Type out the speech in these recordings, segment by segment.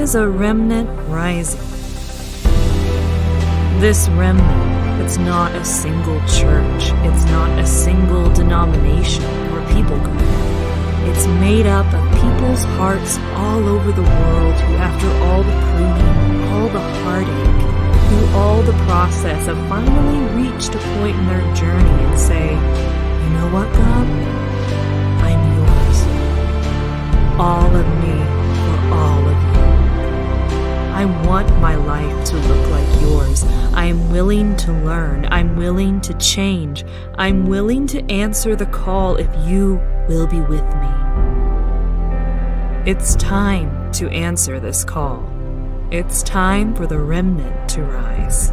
is a remnant rising. This remnant, it's not a single church, it's not a single denomination or people group. It's made up of people's hearts all over the world who, after all the pruning, all the heartache, through all the process, have finally reached a point in their journey and say, you know what, God? I'm yours. All of me for all of you. I want my life to look like yours. I am willing to learn. I'm willing to change. I'm willing to answer the call if you will be with me. It's time to answer this call. It's time for the remnant to rise.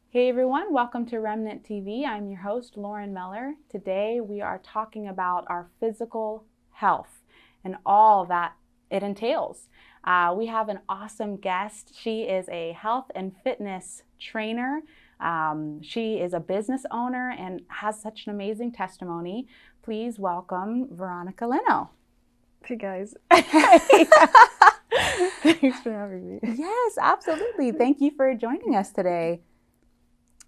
Hey everyone, welcome to Remnant TV. I'm your host, Lauren Meller. Today we are talking about our physical health and all that it entails. We have an awesome guest. She is a health and fitness trainer. She is a business owner and has such an amazing testimony. Please welcome Veronica Leno. Hey guys. Thanks for having me. Yes, absolutely. Thank you for joining us today.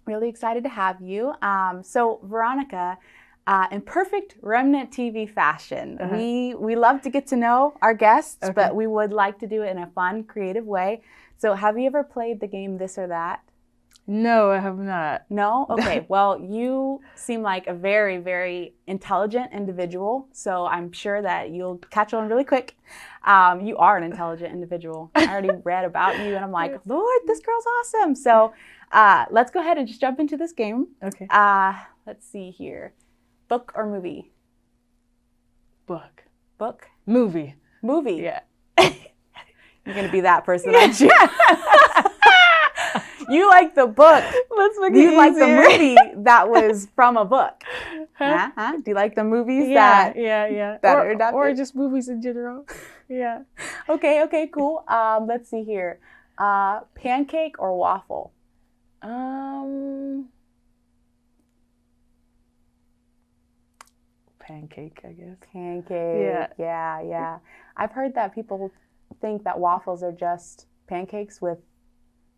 Really excited to have you. So Veronica, in perfect Remnant TV fashion, we love to get to know our guests, but we would like to do it in a fun, creative way. So have you ever played the game This or That? No, I have not. No? Okay. Well, you seem like a very, very intelligent individual, so I'm sure that you'll catch on really quick. You are an intelligent individual. I already read about you, and I'm like, Lord, this girl's awesome. So let's go ahead and just jump into this game. Okay. Let's see here. Book or movie? Book. Book? Movie. Movie? Yeah. You're going to be that person, aren't you? You like the book. Let's make it You like the easier. movie that was from a book. Huh? Do you like the movies that are adapted? Or just movies in general. Yeah. Okay, cool. Let's see here. Pancake or waffle? Pancake, I guess. Pancake. Yeah. I've heard that people think that waffles are just pancakes with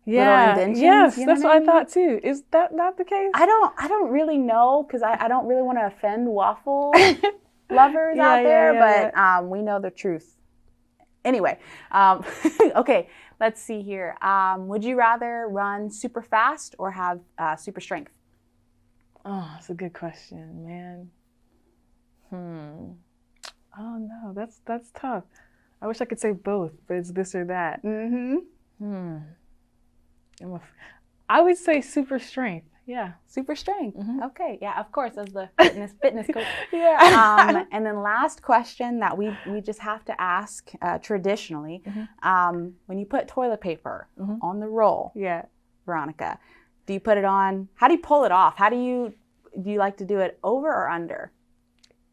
little indentions. Yes, you know that's what what I mean? thought too. Is that not the case? I don't really know because I don't really want to offend waffle lovers out there, but we know the truth. Anyway, okay, let's see here. Would you rather run super fast or have super strength? Oh, that's a good question, man. Oh no, that's tough. I wish I could say both, but it's this or that. I would say super strength. Yeah. Super strength. Okay. Yeah, of course, as the fitness coach. Yeah. And then last question that we just have to ask traditionally, when you put toilet paper on the roll, Veronica, do you put it on, how do you pull it off? Do you like to do it over or under?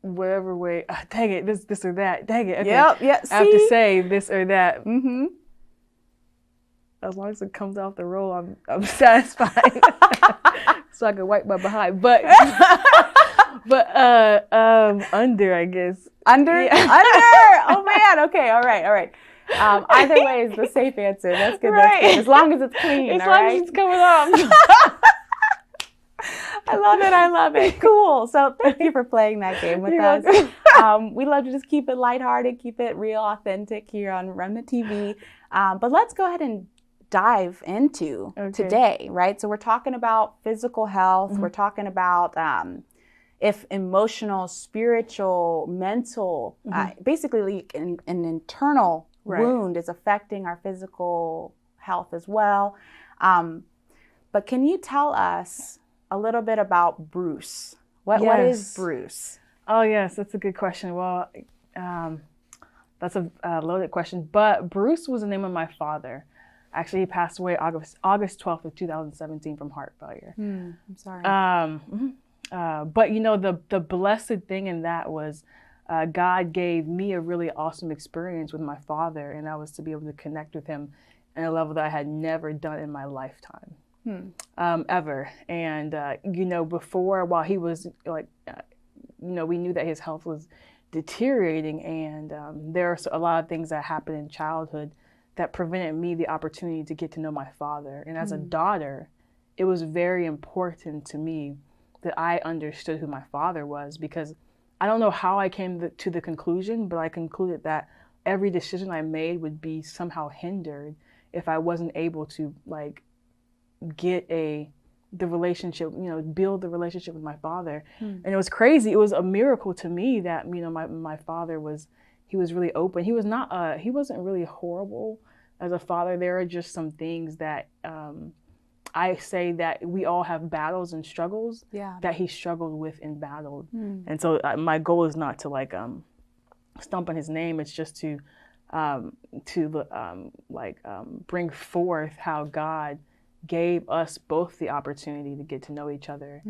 Whatever way. Dang it, this or that. Dang it. Okay. Yep. I have to say this or that. As long as it comes off the roll, I'm satisfied. So I can wipe my behind. But under, I guess. Under? Yeah. Under! Oh man. Okay. All right. Either way is the safe answer. That's good. Right. That's good. As long as it's clean. As long as it's coming off. I love it. Cool. So thank you for playing that game with us. We love to just keep it lighthearted, keep it real, authentic here on Remnant TV. But let's go ahead and dive into today, right? So we're talking about physical health. We're talking about if emotional, spiritual, mental, basically an internal wound is affecting our physical health as well. But can you tell us a little bit about Bruce? What is Bruce? Oh yes, that's a good question. Well, that's a loaded question. But Bruce was the name of my father. Actually, he passed away August 12th of 2017 from heart failure. I'm sorry. But you know, the blessed thing in that was God gave me a really awesome experience with my father, and that was to be able to connect with him at a level that I had never done in my lifetime. ever. And, you know, before, while he was like, you know, we knew that his health was deteriorating, and there are a lot of things that happened in childhood that prevented me the opportunity to get to know my father. And as a daughter, it was very important to me that I understood who my father was, because I don't know how I came to the conclusion, but I concluded that every decision I made would be somehow hindered if I wasn't able to like get the relationship, you know, build the relationship with my father. And it was crazy. It was a miracle to me that, you know, my father he was really open. He wasn't really horrible as a father. There are just some things that I say that we all have battles and struggles that he struggled with and battled. And so my goal is not to like stump on his name. It's just to bring forth how God gave us both the opportunity to get to know each other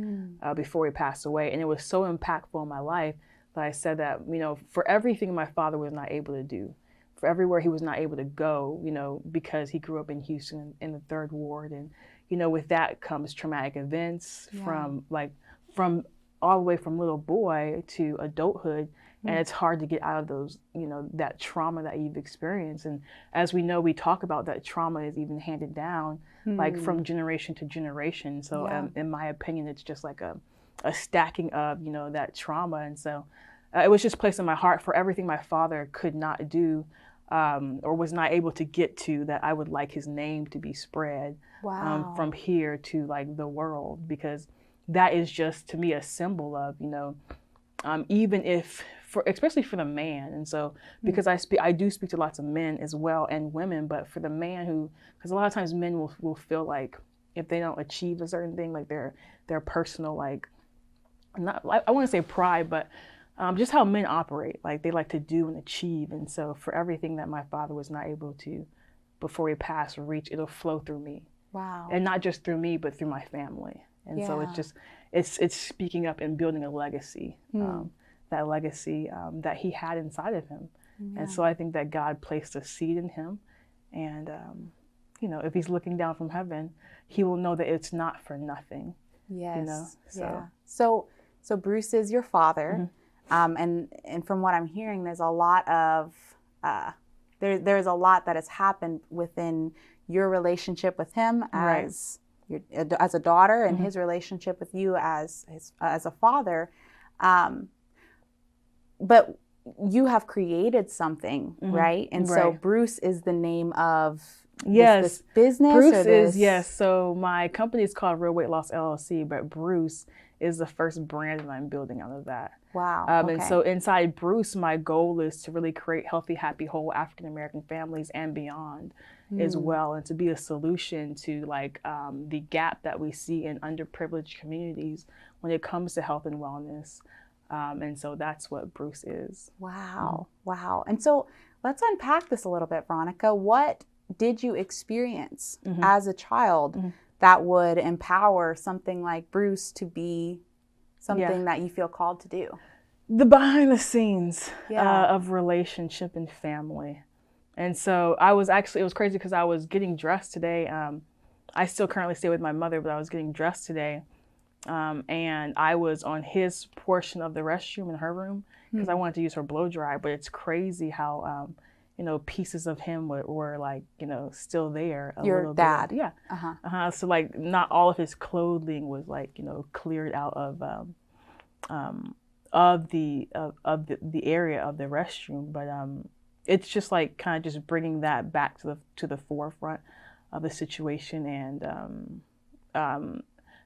before he passed away. And it was so impactful in my life that I said that, you know, for everything my father was not able to do, for everywhere he was not able to go, you know, because he grew up in Houston in the 3rd Ward. And, you know, with that comes traumatic events from all the way from little boy to adulthood. And it's hard to get out of those, you know, that trauma that you've experienced. And as we know, we talk about that trauma is even handed down like from generation to generation. So in my opinion, it's just like a stacking of, you know, that trauma. And so it was just placed in my heart for everything my father could not do or was not able to get to, that I would like his name to be spread from here to like the world, because that is just to me a symbol of, you know, even if, especially for the man. And so because I do speak to lots of men as well and women, but for the man because a lot of times men will feel like if they don't achieve a certain thing, like their personal, like, not, I want to say pride, but just how men operate, like they like to do and achieve. And so for everything that my father was not able to before he passed reach, it'll flow through me. Wow. And not just through me, but through my family. And so it's just, it's speaking up and building a legacy, that legacy that he had inside of him. And so I think that God placed a seed in him. And, you know, if he's looking down from heaven, he will know that it's not for nothing. Yes. You know? So Bruce is your father. And from what I'm hearing, there's a lot of, there's a lot that has happened within your relationship with him as as a daughter, and his relationship with you as a father. But you have created something, right? And so Bruce is the name of this business? Bruce is, so my company is called Real Weight Loss LLC, but Bruce is the first brand that I'm building out of that. Wow. And so inside Bruce, my goal is to really create healthy, happy, whole African-American families and beyond as well, and to be a solution to like the gap that we see in underprivileged communities when it comes to health and wellness. And so that's what Bruce is. Wow. Wow. And so let's unpack this a little bit, Veronica. What did you experience as a child that would empower something like Bruce to be something that you feel called to do? The behind the scenes of relationship and family. And so it was crazy because I was getting dressed today. I still currently stay with my mother, but I was getting dressed today. And I was on his portion of the restroom in her room because I wanted to use her blow dry. But it's crazy how, you know, pieces of him were like, you know, still there. Your dad. Bit. Yeah. So like not all of his clothing was like, you know, cleared out of the area of the restroom. But it's just like kind of just bringing that back to the forefront of the situation, and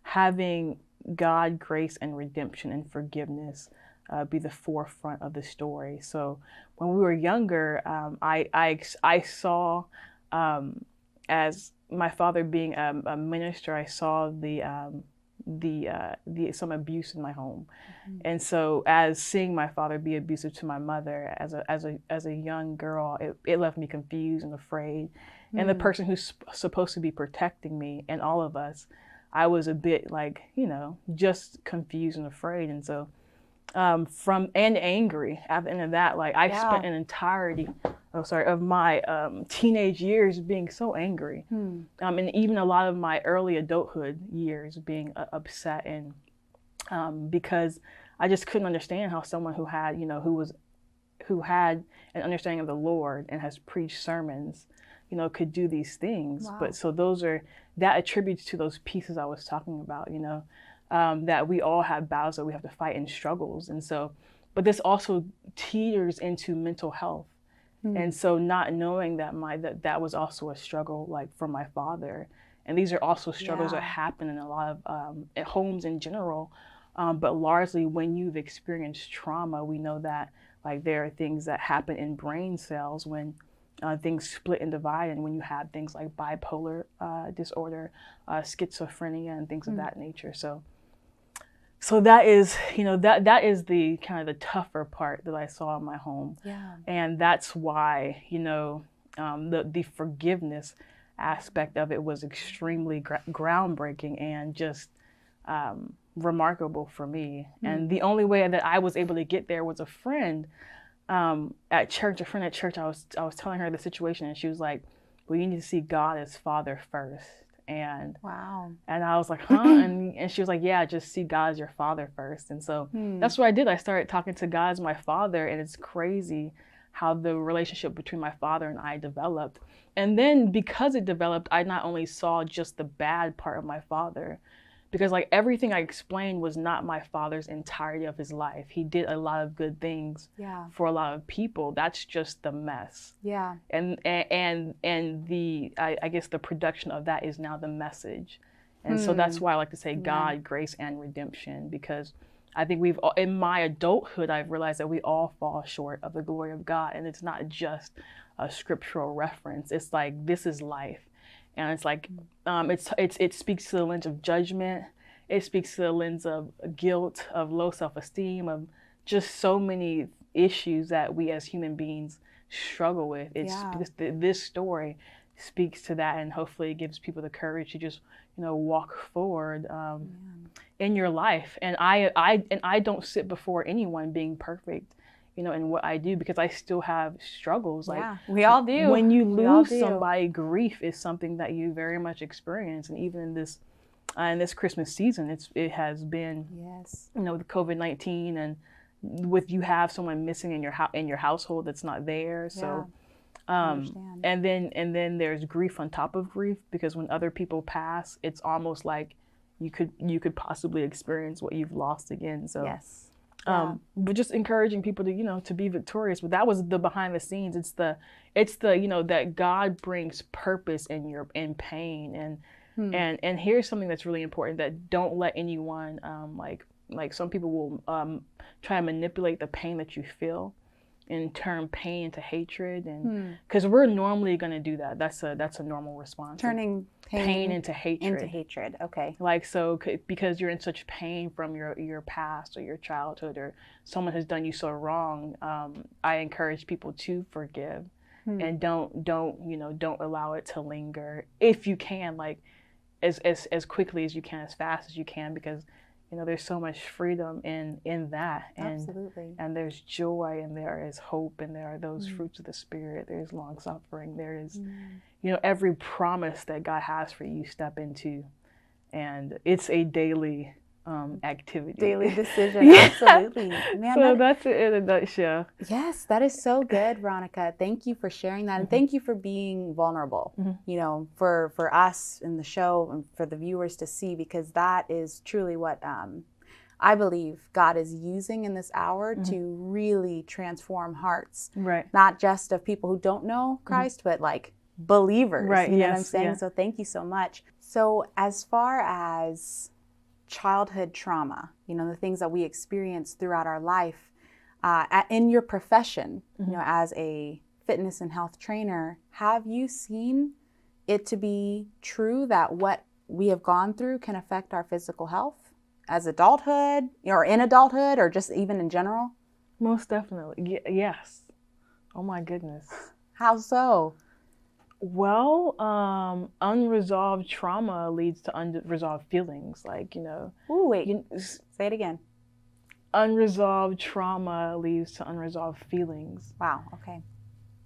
having God, grace, and redemption and forgiveness be the forefront of the story. So when we were younger, I saw, as my father being a minister, I saw some abuse in my home. And so as seeing my father be abusive to my mother as a young girl, it left me confused and afraid. And the person who's supposed to be protecting me and all of us, I was a bit like, you know, just confused and afraid. And so from and angry at the end of that. Like I spent an entirety of my teenage years being so angry, and even a lot of my early adulthood years being upset, and because I just couldn't understand how someone who had who had an understanding of the Lord and has preached sermons, could do these things. Wow. But so that attributes to those pieces I was talking about, that we all have battles that we have to fight and struggles. And so, but this also teeters into mental health. And so not knowing that that was also a struggle, like for my father. And these are also struggles that happen in a lot of at homes in general. But largely when you've experienced trauma, we know that like there are things that happen in brain cells when things split and divide, and when you have things like bipolar disorder, schizophrenia, and things of that nature. So that is, that is the kind of the tougher part that I saw in my home. Yeah. And that's why, the forgiveness aspect of it was extremely groundbreaking and just remarkable for me. And the only way that I was able to get there was a friend at church. I was telling her the situation, and she was like, well, you need to see God as Father first. And wow. And I was like, huh? and she was like, yeah, just see God as your Father first. And so that's what I did. I started talking to God as my Father, and it's crazy how the relationship between my father and I developed. And then because it developed, I not only saw just the bad part of my father, because like everything I explained was not my father's entirety of his life. He did a lot of good things for a lot of people. That's just the mess. Yeah. And the I guess the production of that is now the message. And so that's why I like to say God, grace, and redemption, because I think in my adulthood, I've realized that we all fall short of the glory of God. And it's not just a scriptural reference. It's like, this is life. And it's like, it speaks to the lens of judgment. It speaks to the lens of guilt, of low self-esteem, of just so many issues that we as human beings struggle with. This story speaks to that, and hopefully it gives people the courage to just, walk forward in your life. And I don't sit before anyone being perfect, in what I do, because I still have struggles. Like we all do. When you lose somebody, grief is something that you very much experience. And even in this Christmas season, it has been, with COVID-19, and with you have someone missing in your household that's not there. So, and then there's grief on top of grief, because when other people pass, it's almost like you could possibly experience what you've lost again. So. Yes. But just encouraging people to, to be victorious. But that was the behind the scenes. It's the, that God brings purpose in pain. And here's something that's really important, that don't let anyone, like some people will try to manipulate the pain that you feel and turn pain into hatred. And because we're normally going to do that. That's a normal response. Turning pain into hatred. Into hatred. Okay. Like, so because you're in such pain from your past or your childhood, or someone has done you so wrong, I encourage people to forgive and don't allow it to linger. If you can, like as quickly as you can, as fast as you can, because there's so much freedom in that. And, absolutely. And there's joy, and there is hope, and there are those fruits of the Spirit. There's long suffering. There is, every promise that God has for you, step into. And it's a daily activity. Daily decision, absolutely. Man, so that's it in a nutshell. Yes, that is so good, Veronica. Thank you for sharing that, and thank you for being vulnerable. For us in the show and for the viewers to see, because that is truly what I believe God is using in this hour to really transform hearts. Right. Not just of people who don't know Christ, but like believers. Right. You know what I'm saying? Yeah. So thank you so much. So as far as childhood trauma, the things that we experience throughout our life, in your profession, as a fitness and health trainer, have you seen it to be true that what we have gone through can affect our physical health as adulthood, or in adulthood, or just even in general? Most definitely. Yes. Oh my goodness. How so? Well, unresolved trauma leads to unresolved feelings, like, Ooh, wait, say it again. unresolved trauma leads to unresolved feelings. Wow. Okay.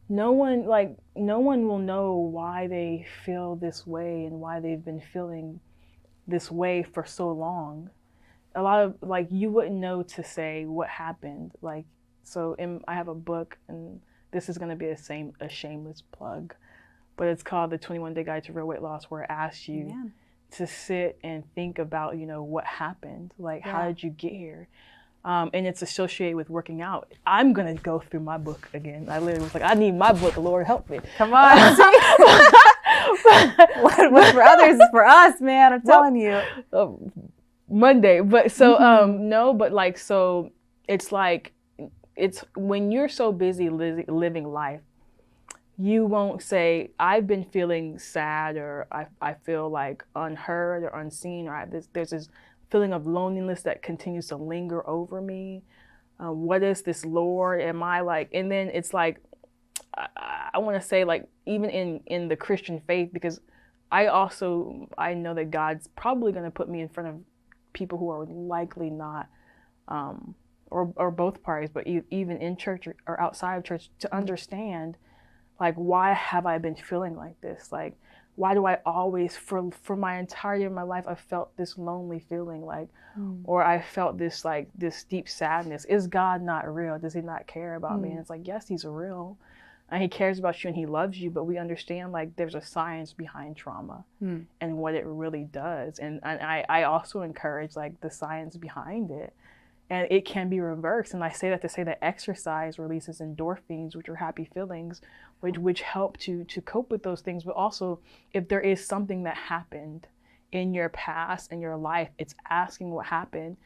No one will know why they feel this way and why they've been feeling this way for so long. A lot of, like, you wouldn't know to say what happened. Like, so I have a book, and this is going to be a shameless plug, but it's called The 21-Day Guide to Real Weight Loss, where it asks you to sit and think about, what happened, like, how did you get here? And it's associated with working out. I'm going to go through my book again. I literally was like, I need my book, Lord help me. Come on. What's for others is for us, man. I'm telling you. Monday. But so, no, but like, so it's like, it's when you're so busy living life, you won't say, I've been feeling sad, or I feel like unheard or unseen, or there's this feeling of loneliness that continues to linger over me. What is this, Lord? Am I like, and then it's like, I want to say, like, even in the Christian faith, because I know that God's probably going to put me in front of people who are likely not, or both parties, but even in church or outside of church, to understand, like, why have I been feeling like this? Like, why do I always, for my entirety of my life, I felt this lonely feeling, like, or I felt this, like, this deep sadness. Is God not real? Does he not care about me? And it's like, yes, he's real, and he cares about you and he loves you, but we understand, like, there's a science behind trauma and what it really does. And I also encourage, like, the science behind it. And it can be reversed. And I say that to say that exercise releases endorphins, which are happy feelings, which help to cope with those things. But also, if there is something that happened in your past, in your life, it's asking what happened,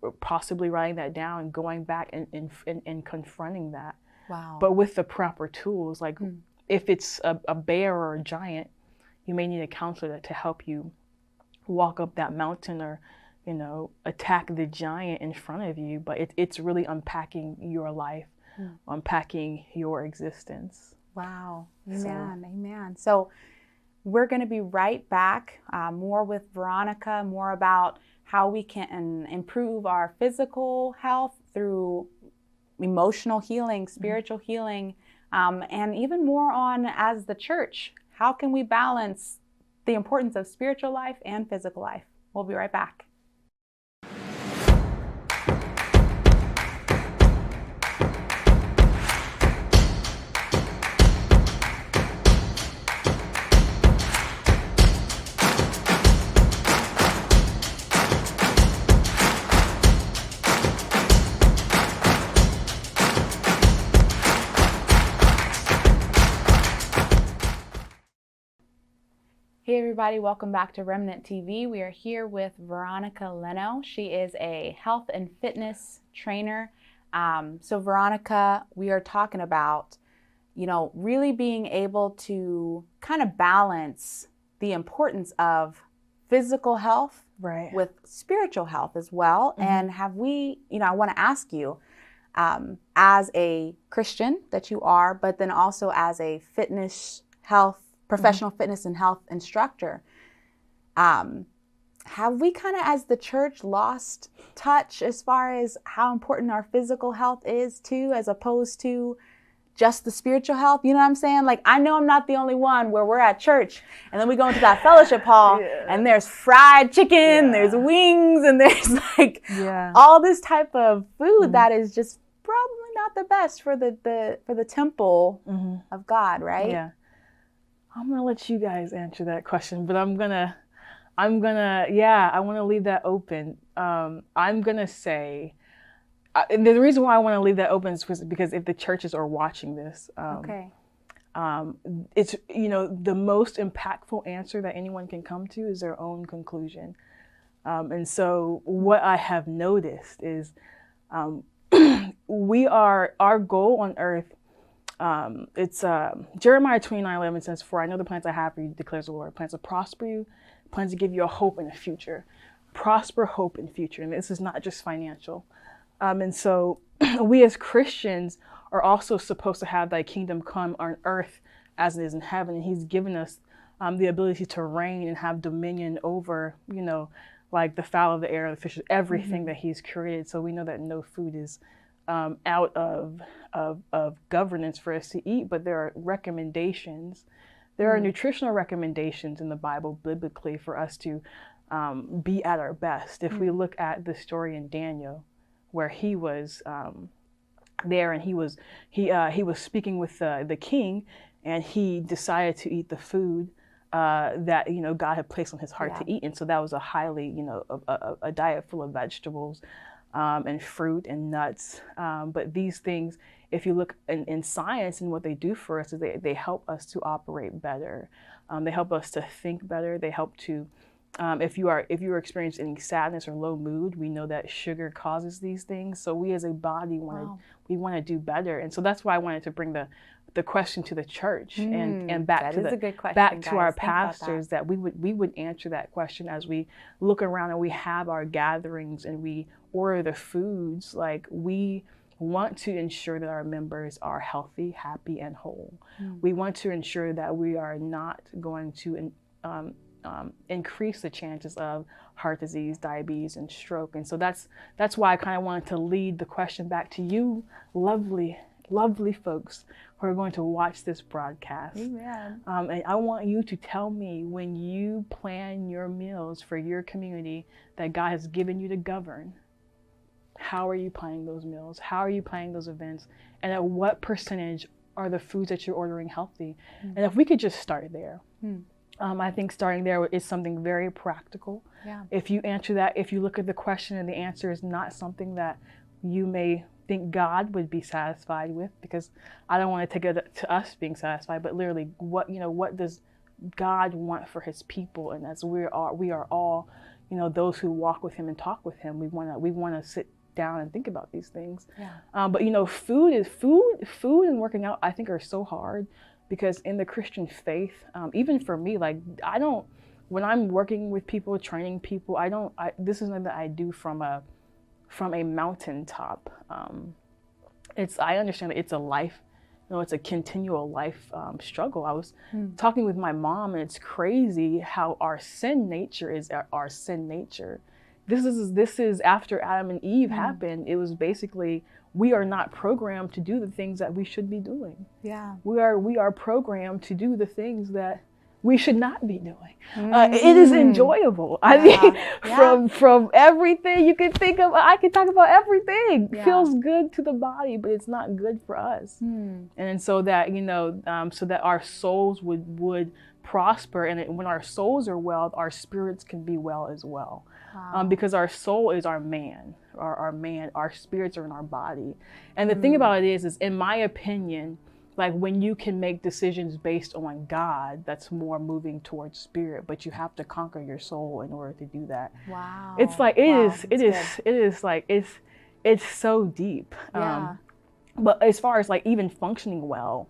or possibly writing that down and going back and confronting that. Wow. But But with the proper tools, like if it's a bear or a giant, you may need a counselor to help you walk up that mountain, or attack the giant in front of you. But it's really unpacking your life, unpacking your existence. wow. Amen. Amen. So we're going to be right back, more with Veronica, more about how we can improve our physical health through emotional healing, spiritual healing, and even more on, as the church, how can we balance the importance of spiritual life and physical life? We'll be right back. Hey everybody, welcome back to Remnant TV. We are here with Veronica Leno. She is a health and fitness trainer. So Veronica, we are talking about, really being able to kind of balance the importance of physical health with spiritual health as well. And have we, I want to ask you, as a Christian that you are, but then also as a fitness, health, professional fitness and health instructor, have we kind of, as the church, lost touch as far as how important our physical health is too, as opposed to just the spiritual health? You know what I'm saying? Like, I know I'm not the only one where we're at church and then we go into that fellowship hall and there's fried chicken, there's wings, and there's like all this type of food that is just probably not the best for the temple of God, right? Yeah. I'm gonna let you guys answer that question, but I want to leave that open. I'm gonna say, and the reason why I want to leave that open is because if the churches are watching this, it's, the most impactful answer that anyone can come to is their own conclusion. And so what I have noticed is, our goal on earth, it's Jeremiah 29:11 says, "For I know the plans I have for you, declares the Lord, plans to prosper you, plans to give you a hope and a future." Prosper, hope, and future. And this is not just financial. And so we as Christians are also supposed to have thy kingdom come on earth as it is in heaven. And he's given us the ability to reign and have dominion over, like the fowl of the air, the fishes, everything that he's created. So we know that no food is out of governance for us to eat, but there are recommendations. There are nutritional recommendations in the Bible biblically for us to be at our best. If we look at the story in Daniel, where he was there and he was speaking with the king, and he decided to eat the food that God had placed on his heart to eat, and so that was a highly a diet full of vegetables and fruit and nuts. But these things, if you look in science and what they do for us, is they help us to operate better. They help us to think better. They help to if you are experiencing sadness or low mood, we know that sugar causes these things. So we as a body want to do better, and so that's why I wanted to bring the question to the church and back to our pastors, that we would answer that question as we look around and we have our gatherings and we order the foods. Like, we want to ensure that our members are healthy, happy, and whole. We want to ensure that we are not going to increase the chances of heart disease, diabetes, and stroke. And so that's why I kind of wanted to lead the question back to you, lovely folks who are going to watch this broadcast. Amen. And I want you to tell me, when you plan your meals for your community that God has given you to govern, how are you planning those meals? How are you planning those events? And at what percentage are the foods that you're ordering healthy? And if we could just start there. I think starting there is something very practical. Yeah. If you answer that, if you look at the question and the answer is not something that you may think God would be satisfied with, because I don't want to take it to us being satisfied, but literally what does God want for his people? And as we are all, those who walk with him and talk with him, we want to sit down and think about these things. Yeah. But food and working out, I think, are so hard. Because in the Christian faith, even for me, when I'm working with people, training people, this is something that I do from a mountaintop. I understand that it's a life, it's a continual life struggle. I was talking with my mom, and it's crazy how our sin nature is our sin nature. This is after Adam and Eve happened. It was basically, we are not programmed to do the things that we should be doing. Yeah. We are programmed to do the things that we should not be doing. It is enjoyable. I mean, from everything you can think of, I can talk about everything. Yeah. Feels good to the body, but it's not good for us. And so that, so that our souls would prosper, and when our souls are well, our spirits can be well as well. Wow. Because our soul is our man, our spirits are in our body. And the thing about it is in my opinion, like, when you can make decisions based on God, that's more moving towards spirit, but you have to conquer your soul in order to do that. Wow. It's like, it's so deep. Yeah. But as far as like even functioning well,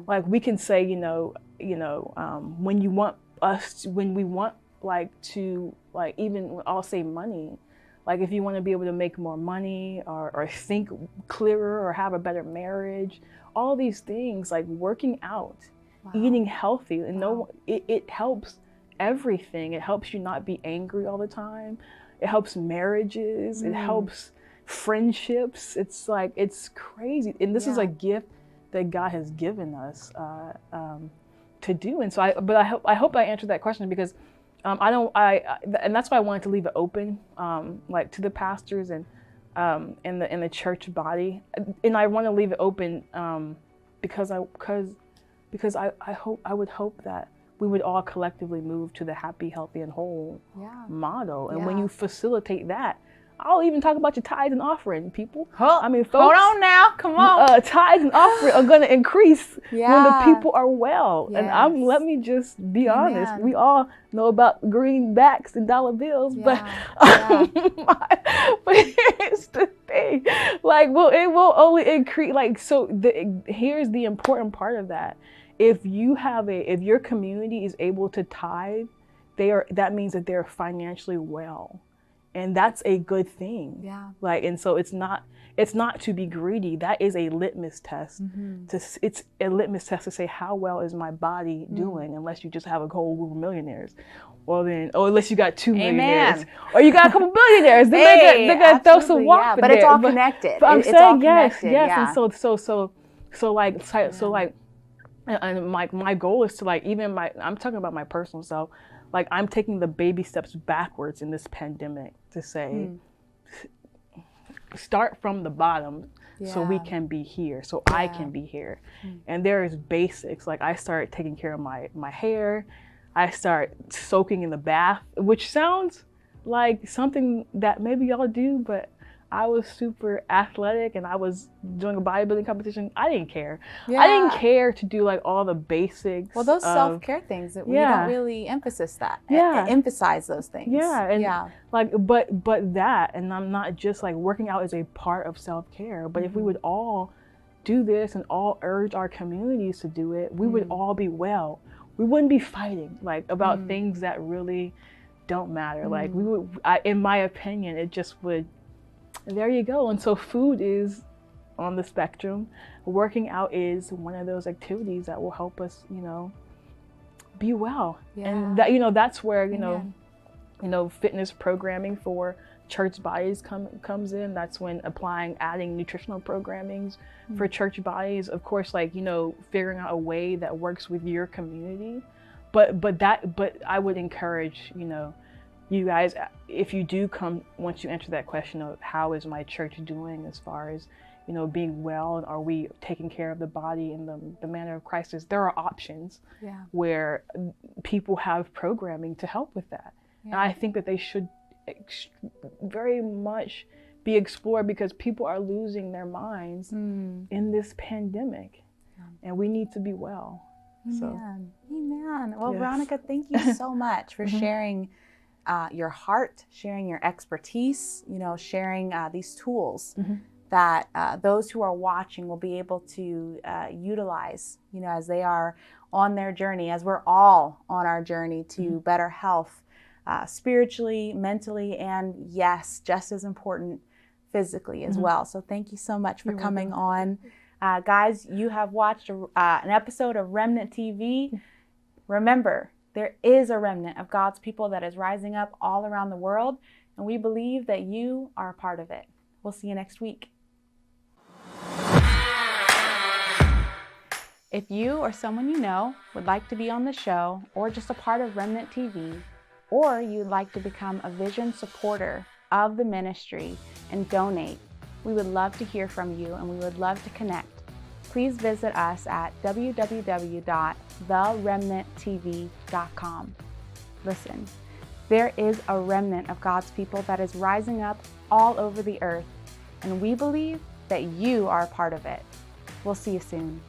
like we can say, when we want even I'll say money, like if you want to be able to make more money or think clearer or have a better marriage, all these things, like working out, eating healthy, and it helps everything. It helps you not be angry all the time. It helps marriages. It helps friendships. It's like, it's crazy. And this is a gift that God has given us to do. And so I hope I answered that question, because and that's why I wanted to leave it open, like to the pastors and in the church body. And I want to leave it open because I would hope that we would all collectively move to the happy, healthy, and whole model. And when you facilitate that, I'll even talk about your tithes and offering, people. I mean, folks, hold on now, come on. Tithes and offering are going to increase when the people are well. Yes. And let me just be honest. We all know about greenbacks and dollar bills, but here's the thing. Like, it will only increase. Like, so here's the important part of that. If your community is able to tithe, that means that they're financially well. And that's a good thing. Yeah. Like, and so it's not to be greedy. That is a litmus test. It's a litmus test to say, how well is my body doing? Unless you just have a whole group of millionaires. Well then, or unless you got 2 millionaires. Or you got a couple billionaires. Then they're gonna throw some WAP in but there. it's all connected. But I'm It's saying all yes. connected, And yeah. my goal is to like, even I'm talking about my personal self, like I'm taking the baby steps backwards in this pandemic to say, start from the bottom so we can be here, so I can be here. And there is basics, like I start taking care of my hair, I start soaking in the bath, which sounds like something that maybe y'all do, but I was super athletic and I was doing a bodybuilding competition. I didn't care. I didn't care to do like all the basics. Well, those self-care things that we don't really emphasize those things. Like, but that, and I'm not just like working out is a part of self-care, but if we would all do this and all urge our communities to do it, we would all be well. We wouldn't be fighting like about things that really don't matter. Like we would, in my opinion, it just would. There you go. And so food is on the spectrum. Working out is one of those activities that will help us, be well. And that, that's where, fitness programming for church bodies comes in. That's when adding nutritional programmings for church bodies. Of course, like, figuring out a way that works with your community. But I would encourage, you guys, if you do come, once you answer that question of how is my church doing as far as, being well, and are we taking care of the body in the manner of Christ, there are options where people have programming to help with that. And I think that they should very much be explored because people are losing their minds in this pandemic and we need to be well. Amen. Well, Veronica, thank you so much for sharing your heart, sharing your expertise, sharing these tools that those who are watching will be able to utilize, as they are on their journey, as we're all on our journey to better health, spiritually, mentally, and yes, just as important, physically as well. So thank you so much for coming on. Guys, you have watched an episode of Remnant TV. Remember, there is a remnant of God's people that is rising up all around the world, and we believe that you are a part of it. We'll see you next week. If you or someone you know would like to be on the show or just a part of Remnant TV, or you'd like to become a vision supporter of the ministry and donate, we would love to hear from you and we would love to connect. Please visit us at www.theremnanttv.com. Listen, there is a remnant of God's people that is rising up all over the earth, and we believe that you are a part of it. We'll see you soon.